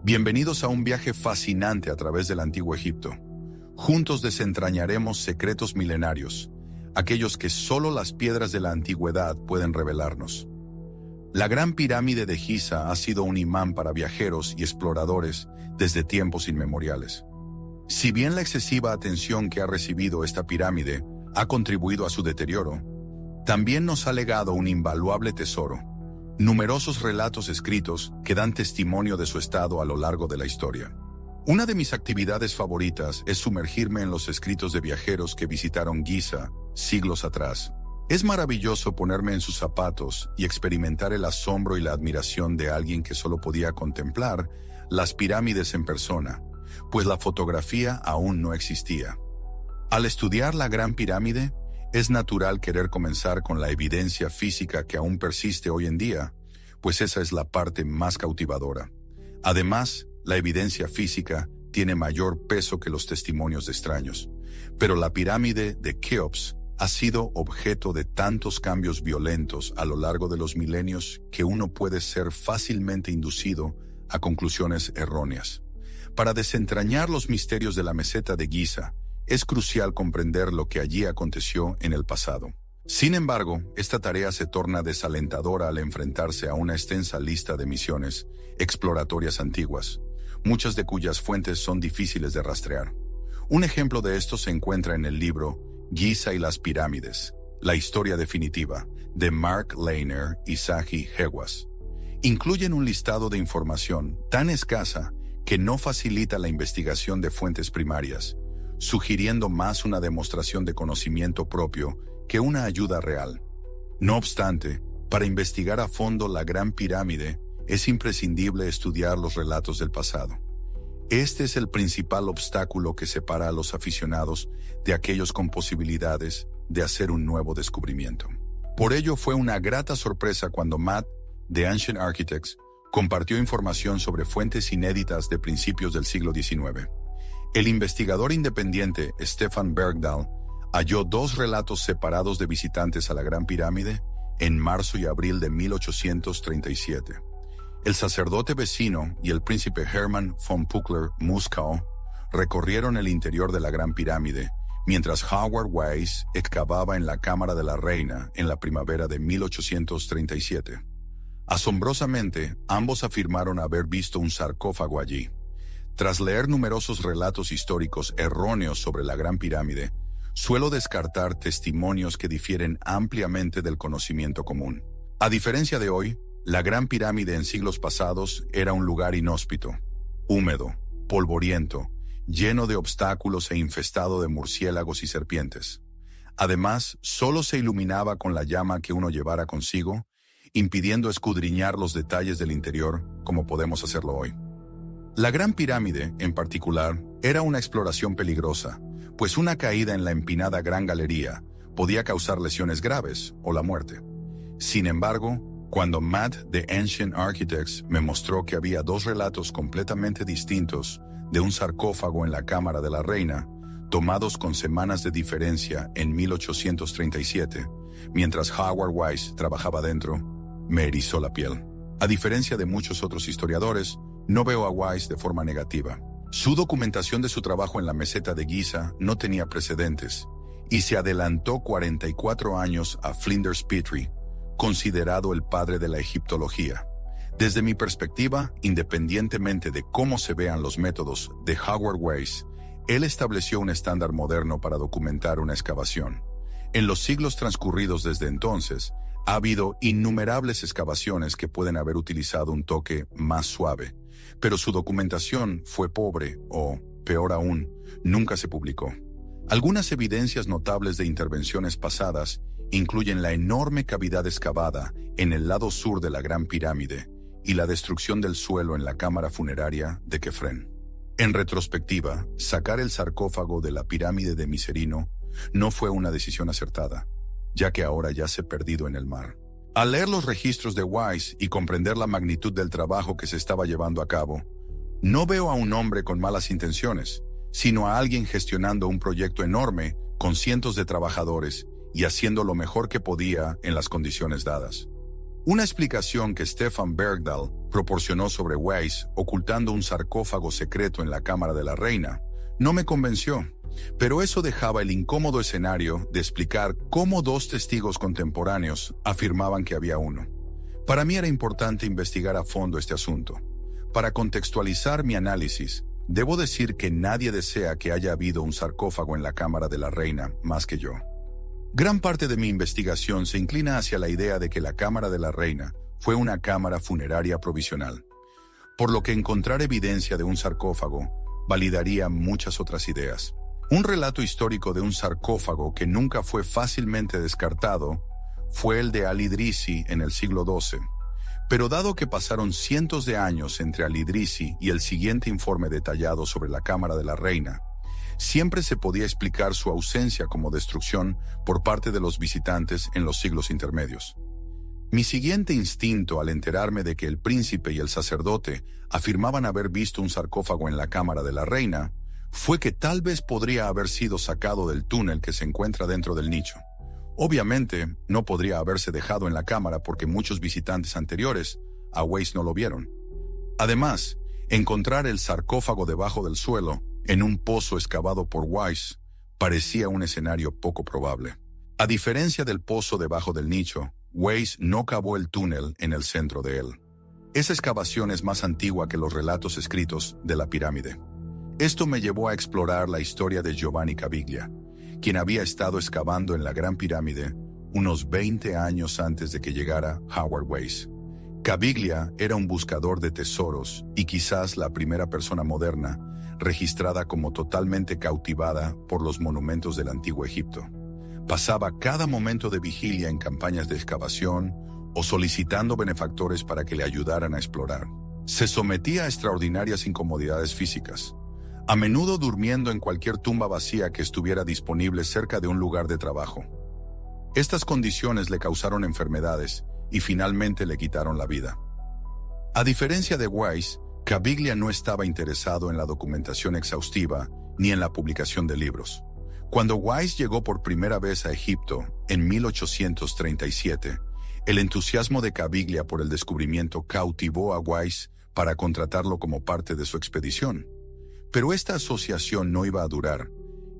Bienvenidos a un viaje fascinante a través del Antiguo Egipto. Juntos desentrañaremos secretos milenarios, aquellos que solo las piedras de la antigüedad pueden revelarnos. La Gran Pirámide de Giza ha sido un imán para viajeros y exploradores desde tiempos inmemoriales. Si bien la excesiva atención que ha recibido esta pirámide ha contribuido a su deterioro, también nos ha legado un invaluable tesoro, numerosos relatos escritos que dan testimonio de su estado a lo largo de la historia. Una de mis actividades favoritas es sumergirme en los escritos de viajeros que visitaron Giza siglos atrás. Es maravilloso ponerme en sus zapatos y experimentar el asombro y la admiración de alguien que solo podía contemplar las pirámides en persona, pues la fotografía aún no existía. Al estudiar la Gran Pirámide, es natural querer comenzar con la evidencia física que aún persiste hoy en día, pues esa es la parte más cautivadora. Además, la evidencia física tiene mayor peso que los testimonios de extraños, pero la pirámide de Keops ha sido objeto de tantos cambios violentos a lo largo de los milenios que uno puede ser fácilmente inducido a conclusiones erróneas. Para desentrañar los misterios de la meseta de Giza, es crucial comprender lo que allí aconteció en el pasado. Sin embargo, esta tarea se torna desalentadora al enfrentarse a una extensa lista de misiones exploratorias antiguas, muchas de cuyas fuentes son difíciles de rastrear. Un ejemplo de esto se encuentra en el libro Giza y las pirámides, la historia definitiva, de Mark Lehner y Zahi Hawass. Incluyen un listado de información tan escasa que no facilita la investigación de fuentes primarias, sugiriendo más una demostración de conocimiento propio que una ayuda real. No obstante, para investigar a fondo la Gran Pirámide, es imprescindible estudiar los relatos del pasado. Este es el principal obstáculo que separa a los aficionados de aquellos con posibilidades de hacer un nuevo descubrimiento. Por ello fue una grata sorpresa cuando Matt, de Ancient Architects, compartió información sobre fuentes inéditas de principios del siglo XIX. El investigador independiente Stefan Bergdahl halló 2 relatos separados de visitantes a la Gran Pirámide en marzo y abril de 1837. El sacerdote vecino y el príncipe Hermann von Puckler-Muskau recorrieron el interior de la Gran Pirámide, mientras Howard Weiss excavaba en la Cámara de la Reina en la primavera de 1837. Asombrosamente, ambos afirmaron haber visto un sarcófago allí. Tras leer numerosos relatos históricos erróneos sobre la Gran Pirámide, suelo descartar testimonios que difieren ampliamente del conocimiento común. A diferencia de hoy, la Gran Pirámide en siglos pasados era un lugar inhóspito, húmedo, polvoriento, lleno de obstáculos e infestado de murciélagos y serpientes. Además, solo se iluminaba con la llama que uno llevara consigo, impidiendo escudriñar los detalles del interior como podemos hacerlo hoy. La Gran Pirámide, en particular, era una exploración peligrosa, pues una caída en la empinada Gran Galería podía causar lesiones graves o la muerte. Sin embargo, cuando Matt de Ancient Architects me mostró que había 2 relatos completamente distintos de un sarcófago en la Cámara de la Reina, tomados con semanas de diferencia en 1837, mientras Howard Weiss trabajaba dentro, me erizó la piel. A diferencia de muchos otros historiadores, no veo a Weiss de forma negativa. Su documentación de su trabajo en la meseta de Giza no tenía precedentes y se adelantó 44 años a Flinders Petrie, considerado el padre de la egiptología. Desde mi perspectiva, independientemente de cómo se vean los métodos de Howard Weiss, él estableció un estándar moderno para documentar una excavación. En los siglos transcurridos desde entonces, ha habido innumerables excavaciones que pueden haber utilizado un toque más suave, pero su documentación fue pobre o, peor aún, nunca se publicó. Algunas evidencias notables de intervenciones pasadas incluyen la enorme cavidad excavada en el lado sur de la Gran Pirámide y la destrucción del suelo en la cámara funeraria de Kefren. En retrospectiva, sacar el sarcófago de la pirámide de Micerino no fue una decisión acertada, ya que ahora yace perdido en el mar. Al leer los registros de Weiss y comprender la magnitud del trabajo que se estaba llevando a cabo, no veo a un hombre con malas intenciones, sino a alguien gestionando un proyecto enorme con cientos de trabajadores y haciendo lo mejor que podía en las condiciones dadas. Una explicación que Stefan Bergdahl proporcionó sobre Weiss ocultando un sarcófago secreto en la cámara de la reina, no me convenció, pero eso dejaba el incómodo escenario de explicar cómo dos testigos contemporáneos afirmaban que había uno. Para mí era importante investigar a fondo este asunto. Para contextualizar mi análisis, debo decir que nadie desea que haya habido un sarcófago en la cámara de la reina más que yo. Gran parte de mi investigación se inclina hacia la idea de que la cámara de la reina fue una cámara funeraria provisional, por lo que encontrar evidencia de un sarcófago validaría muchas otras ideas. Un relato histórico de un sarcófago que nunca fue fácilmente descartado fue el de Al-Idrisi en el siglo XII. Pero dado que pasaron cientos de años entre Al-Idrisi y el siguiente informe detallado sobre la cámara de la reina, siempre se podía explicar su ausencia como destrucción por parte de los visitantes en los siglos intermedios. Mi siguiente instinto al enterarme de que el príncipe y el sacerdote afirmaban haber visto un sarcófago en la cámara de la reina fue que tal vez podría haber sido sacado del túnel que se encuentra dentro del nicho. Obviamente, no podría haberse dejado en la cámara porque muchos visitantes anteriores a Weiss no lo vieron. Además, encontrar el sarcófago debajo del suelo, en un pozo excavado por Weiss, parecía un escenario poco probable. A diferencia del pozo debajo del nicho, Weiss no cavó el túnel en el centro de él. Esa excavación es más antigua que los relatos escritos de la pirámide. Esto me llevó a explorar la historia de Giovanni Caviglia, quien había estado excavando en la Gran Pirámide unos 20 años antes de que llegara Howard Weiss. Caviglia era un buscador de tesoros y quizás la primera persona moderna registrada como totalmente cautivada por los monumentos del Antiguo Egipto. Pasaba cada momento de vigilia en campañas de excavación o solicitando benefactores para que le ayudaran a explorar. Se sometía a extraordinarias incomodidades físicas, a menudo durmiendo en cualquier tumba vacía que estuviera disponible cerca de un lugar de trabajo. Estas condiciones le causaron enfermedades y finalmente le quitaron la vida. A diferencia de Weiss, Caviglia no estaba interesado en la documentación exhaustiva ni en la publicación de libros. Cuando Weiss llegó por primera vez a Egipto en 1837, el entusiasmo de Caviglia por el descubrimiento cautivó a Weiss para contratarlo como parte de su expedición. Pero esta asociación no iba a durar,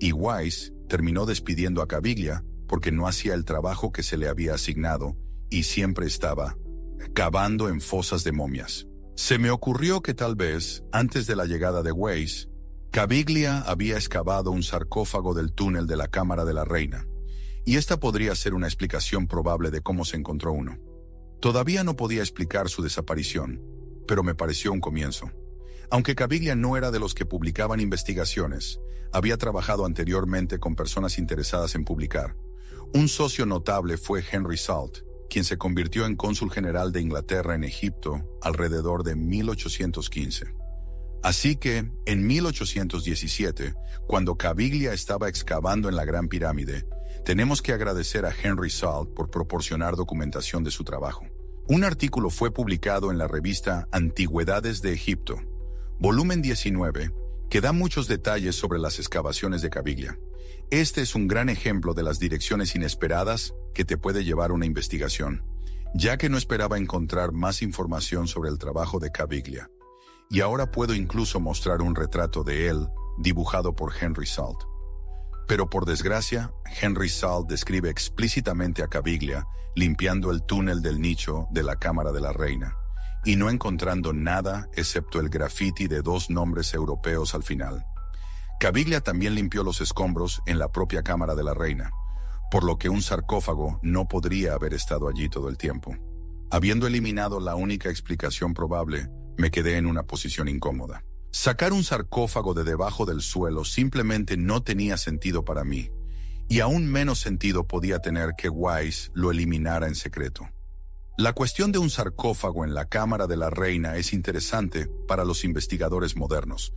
y Weiss terminó despidiendo a Caviglia porque no hacía el trabajo que se le había asignado y siempre estaba cavando en fosas de momias. Se me ocurrió que tal vez, antes de la llegada de Weiss, Caviglia había excavado un sarcófago del túnel de la cámara de la reina, y esta podría ser una explicación probable de cómo se encontró uno. Todavía no podía explicar su desaparición, pero me pareció un comienzo. Aunque Caviglia no era de los que publicaban investigaciones, había trabajado anteriormente con personas interesadas en publicar. Un socio notable fue Henry Salt, quien se convirtió en cónsul general de Inglaterra en Egipto alrededor de 1815. Así que, en 1817, cuando Caviglia estaba excavando en la Gran Pirámide, tenemos que agradecer a Henry Salt por proporcionar documentación de su trabajo. Un artículo fue publicado en la revista Antigüedades de Egipto, volumen 19, que da muchos detalles sobre las excavaciones de Caviglia. Este es un gran ejemplo de las direcciones inesperadas que te puede llevar una investigación, ya que no esperaba encontrar más información sobre el trabajo de Caviglia. Y ahora puedo incluso mostrar un retrato de él, dibujado por Henry Salt. Pero por desgracia, Henry Salt describe explícitamente a Caviglia limpiando el túnel del nicho de la cámara de la reina, y no encontrando nada excepto el grafiti de 2 nombres europeos al final. Caviglia también limpió los escombros en la propia cámara de la reina, por lo que un sarcófago no podría haber estado allí todo el tiempo. Habiendo eliminado la única explicación probable, me quedé en una posición incómoda. Sacar un sarcófago de debajo del suelo simplemente no tenía sentido para mí, y aún menos sentido podía tener que Weiss lo eliminara en secreto. La cuestión de un sarcófago en la cámara de la reina es interesante para los investigadores modernos,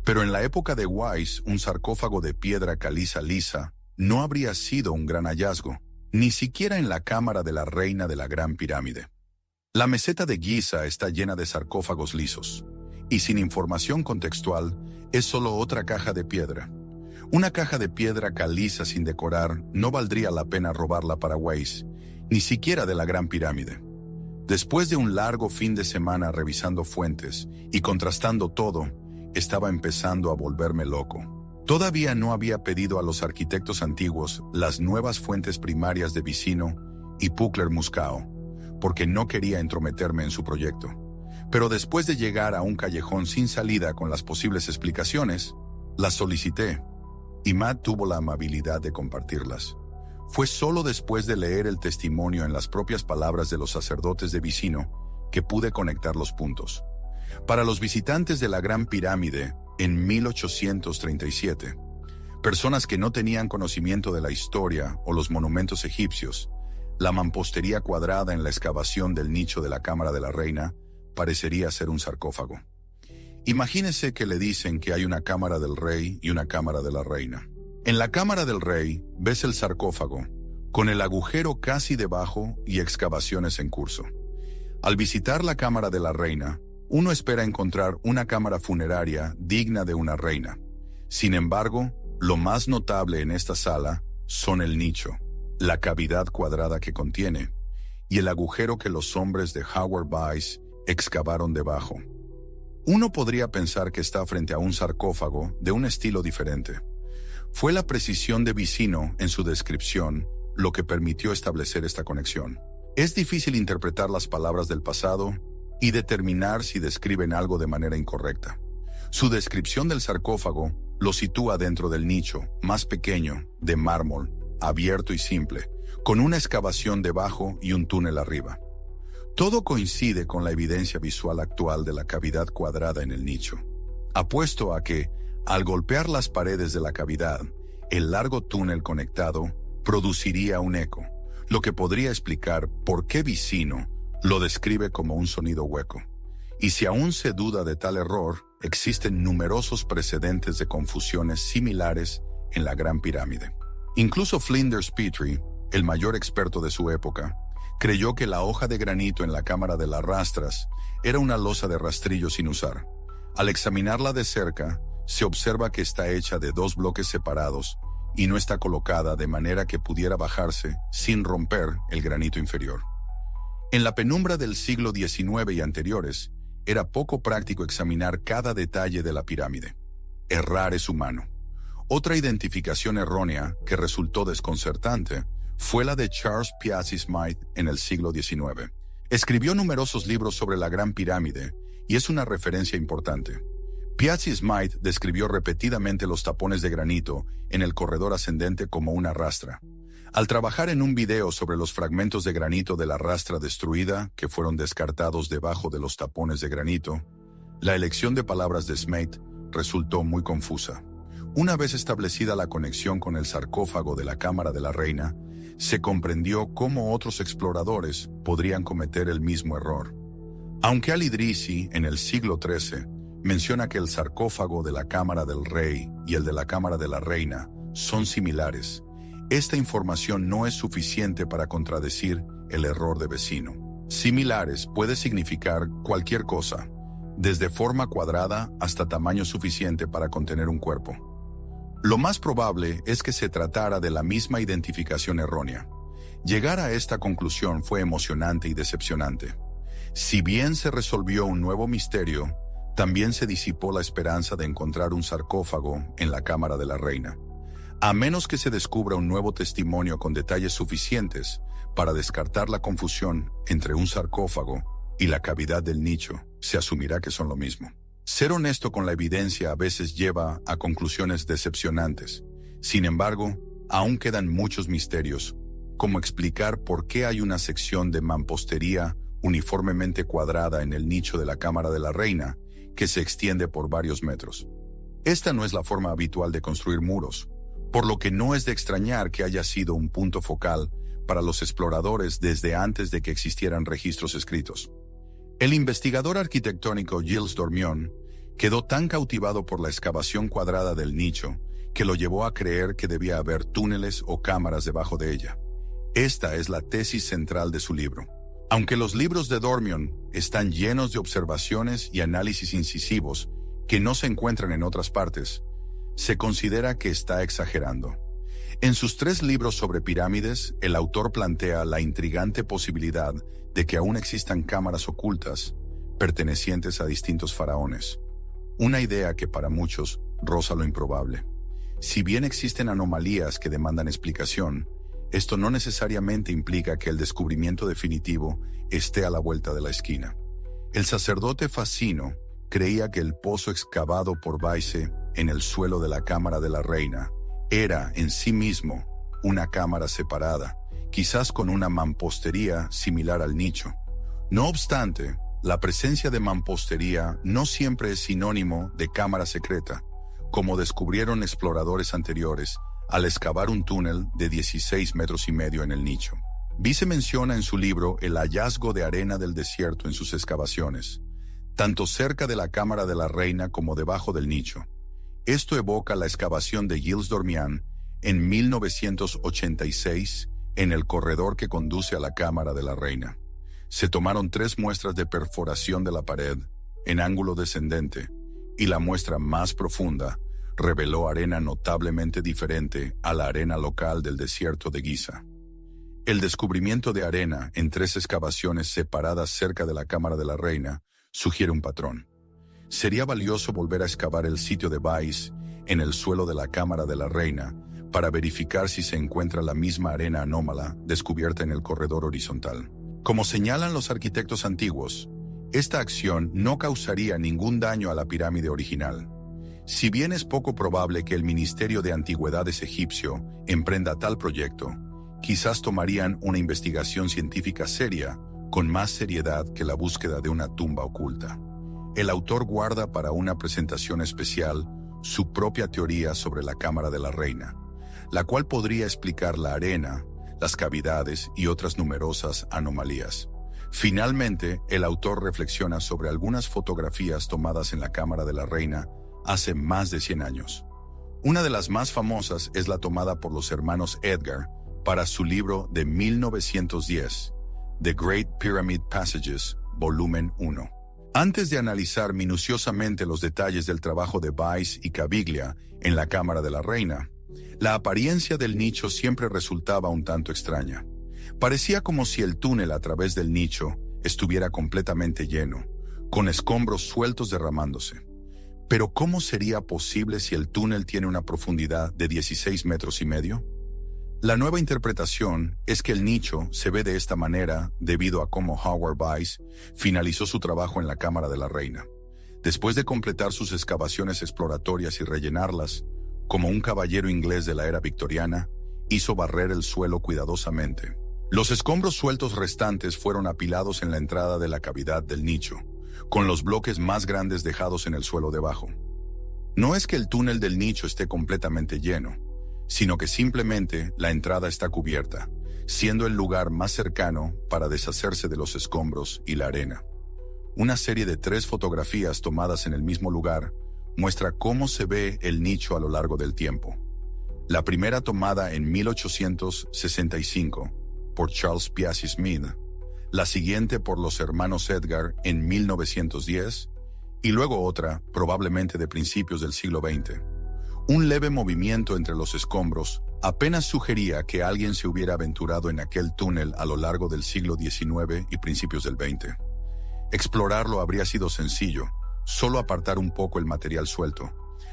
pero en la época de Weiss, un sarcófago de piedra caliza lisa no habría sido un gran hallazgo, ni siquiera en la cámara de la reina de la Gran Pirámide. La meseta de Giza está llena de sarcófagos lisos, y sin información contextual, es solo otra caja de piedra. Una caja de piedra caliza sin decorar no valdría la pena robarla para Weiss, ni siquiera de la Gran Pirámide. Después de un largo fin de semana revisando fuentes y contrastando todo, estaba empezando a volverme loco. Todavía no había pedido a los arquitectos antiguos las nuevas fuentes primarias de Vicino y Pückler-Muskau, porque no quería entrometerme en su proyecto. Pero después de llegar a un callejón sin salida con las posibles explicaciones, las solicité, y Matt tuvo la amabilidad de compartirlas. Fue solo después de leer el testimonio en las propias palabras de los sacerdotes de Vicino que pude conectar los puntos. Para los visitantes de la Gran Pirámide, en 1837, personas que no tenían conocimiento de la historia o los monumentos egipcios, la mampostería cuadrada en la excavación del nicho de la Cámara de la Reina parecería ser un sarcófago. Imagínese que le dicen que hay una cámara del rey y una cámara de la reina. En la cámara del rey ves el sarcófago, con el agujero casi debajo y excavaciones en curso. Al visitar la cámara de la reina, uno espera encontrar una cámara funeraria digna de una reina. Sin embargo, lo más notable en esta sala son el nicho, la cavidad cuadrada que contiene, y el agujero que los hombres de Howard Weiss excavaron debajo. Uno podría pensar que está frente a un sarcófago de un estilo diferente. Fue la precisión de Vicino en su descripción lo que permitió establecer esta conexión. Es difícil interpretar las palabras del pasado y determinar si describen algo de manera incorrecta. Su descripción del sarcófago lo sitúa dentro del nicho, más pequeño, de mármol, abierto y simple, con una excavación debajo y un túnel arriba. Todo coincide con la evidencia visual actual de la cavidad cuadrada en el nicho. Apuesto a que, al golpear las paredes de la cavidad, el largo túnel conectado produciría un eco, lo que podría explicar por qué Vicino lo describe como un sonido hueco. Y si aún se duda de tal error, existen numerosos precedentes de confusiones similares en la Gran Pirámide. Incluso Flinders Petrie, el mayor experto de su época, creyó que la hoja de granito en la Cámara de las Rastras era una losa de rastrillo sin usar. Al examinarla de cerca, se observa que está hecha de dos bloques separados y no está colocada de manera que pudiera bajarse sin romper el granito inferior. En la penumbra del siglo XIX y anteriores, era poco práctico examinar cada detalle de la pirámide. Errar es humano. Otra identificación errónea que resultó desconcertante fue la de Charles Piazzi Smyth en el siglo XIX. Escribió numerosos libros sobre la Gran Pirámide y es una referencia importante. Piazzi Smyth describió repetidamente los tapones de granito en el corredor ascendente como una rastra. Al trabajar en un video sobre los fragmentos de granito de la rastra destruida que fueron descartados debajo de los tapones de granito, la elección de palabras de Smyth resultó muy confusa. Una vez establecida la conexión con el sarcófago de la Cámara de la Reina, se comprendió cómo otros exploradores podrían cometer el mismo error. Aunque Al-Idrisi, en el siglo XIII, menciona que el sarcófago de la Cámara del Rey y el de la Cámara de la Reina son similares, esta información no es suficiente para contradecir el error de Vicino. Similares puede significar cualquier cosa, desde forma cuadrada hasta tamaño suficiente para contener un cuerpo. Lo más probable es que se tratara de la misma identificación errónea. Llegar a esta conclusión fue emocionante y decepcionante. Si bien se resolvió un nuevo misterio, también se disipó la esperanza de encontrar un sarcófago en la Cámara de la Reina. A menos que se descubra un nuevo testimonio con detalles suficientes para descartar la confusión entre un sarcófago y la cavidad del nicho, se asumirá que son lo mismo. Ser honesto con la evidencia a veces lleva a conclusiones decepcionantes. Sin embargo, aún quedan muchos misterios, como explicar por qué hay una sección de mampostería uniformemente cuadrada en el nicho de la Cámara de la Reina, que se extiende por varios metros. Esta no es la forma habitual de construir muros, por lo que no es de extrañar que haya sido un punto focal para los exploradores desde antes de que existieran registros escritos. El investigador arquitectónico Gilles Dormion quedó tan cautivado por la excavación cuadrada del nicho que lo llevó a creer que debía haber túneles o cámaras debajo de ella. Esta es la tesis central de su libro. Aunque los libros de Dormion están llenos de observaciones y análisis incisivos que no se encuentran en otras partes, se considera que está exagerando. En sus 3 libros sobre pirámides, el autor plantea la intrigante posibilidad de que aún existan cámaras ocultas pertenecientes a distintos faraones. Una idea que para muchos roza lo improbable. Si bien existen anomalías que demandan explicación, esto no necesariamente implica que el descubrimiento definitivo esté a la vuelta de la esquina. El sacerdote Facino creía que el pozo excavado por Baise en el suelo de la cámara de la reina era en sí mismo una cámara separada, quizás con una mampostería similar al nicho. No obstante, la presencia de mampostería no siempre es sinónimo de cámara secreta, como descubrieron exploradores anteriores al excavar un túnel de 16 metros y medio en el nicho. Baise menciona en su libro el hallazgo de arena del desierto en sus excavaciones, tanto cerca de la cámara de la reina como debajo del nicho. Esto evoca la excavación de Gilles Dormian en 1986 en el corredor que conduce a la cámara de la reina. Se tomaron 3 muestras de perforación de la pared en ángulo descendente y la muestra más profunda reveló arena notablemente diferente a la arena local del desierto de Giza. El descubrimiento de arena en 3 excavaciones separadas cerca de la cámara de la reina sugiere un patrón. Sería valioso volver a excavar el sitio de Baise en el suelo de la cámara de la reina para verificar si se encuentra la misma arena anómala descubierta en el corredor horizontal. Como señalan los arquitectos antiguos, esta acción no causaría ningún daño a la pirámide original. Si bien es poco probable que el Ministerio de Antigüedades egipcio emprenda tal proyecto, quizás tomarían una investigación científica seria con más seriedad que la búsqueda de una tumba oculta. El autor guarda para una presentación especial su propia teoría sobre la cámara de la reina, la cual podría explicar la arena, las cavidades y otras numerosas anomalías. Finalmente, el autor reflexiona sobre algunas fotografías tomadas en la cámara de la reina hace más de 100 años. Una de las más famosas es la tomada por los hermanos Edgar para su libro de 1910, The Great Pyramid Passages, volumen 1. Antes de analizar minuciosamente los detalles del trabajo de Baise y Caviglia en la cámara de la reina, la apariencia del nicho siempre resultaba un tanto extraña. Parecía como si el túnel a través del nicho estuviera completamente lleno, con escombros sueltos derramándose. Pero ¿cómo sería posible si el túnel tiene una profundidad de 16 metros y medio? La nueva interpretación es que el nicho se ve de esta manera debido a cómo Howard Baise finalizó su trabajo en la cámara de la reina. Después de completar sus excavaciones exploratorias y rellenarlas, como un caballero inglés de la era victoriana, hizo barrer el suelo cuidadosamente. Los escombros sueltos restantes fueron apilados en la entrada de la cavidad del nicho, con los bloques más grandes dejados en el suelo debajo. No es que el túnel del nicho esté completamente lleno, sino que simplemente la entrada está cubierta, siendo el lugar más cercano para deshacerse de los escombros y la arena. Una serie de 3 fotografías tomadas en el mismo lugar muestra cómo se ve el nicho a lo largo del tiempo. La primera tomada en 1865 por Charles Piazzi Smith, la siguiente por los hermanos Edgar en 1910 y luego otra, probablemente de principios del siglo XX. Un leve movimiento entre los escombros apenas sugería que alguien se hubiera aventurado en aquel túnel a lo largo del siglo XIX y principios del XX. Explorarlo habría sido sencillo, solo apartar un poco el material suelto,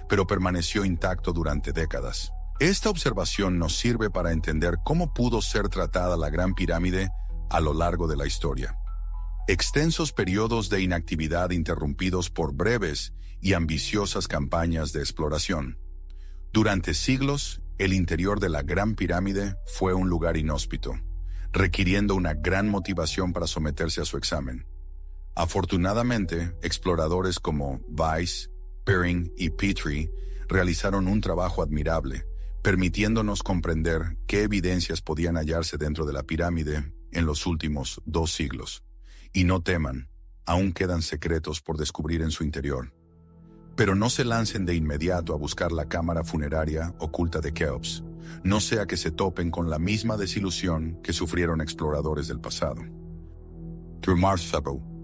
pero permaneció intacto durante décadas. Esta observación nos sirve para entender cómo pudo ser tratada la Gran Pirámide a lo largo de la historia. Extensos periodos de inactividad interrumpidos por breves y ambiciosas campañas de exploración. Durante siglos, el interior de la Gran Pirámide fue un lugar inhóspito, requiriendo una gran motivación para someterse a su examen. Afortunadamente, exploradores como Baise, Piring y Petrie realizaron un trabajo admirable, permitiéndonos comprender qué evidencias podían hallarse dentro de la pirámide en los últimos 2 siglos. Y no teman, aún quedan secretos por descubrir en su interior. Pero no se lancen de inmediato a buscar la cámara funeraria oculta de Keops, no sea que se topen con la misma desilusión que sufrieron exploradores del pasado. Through Mars Febo.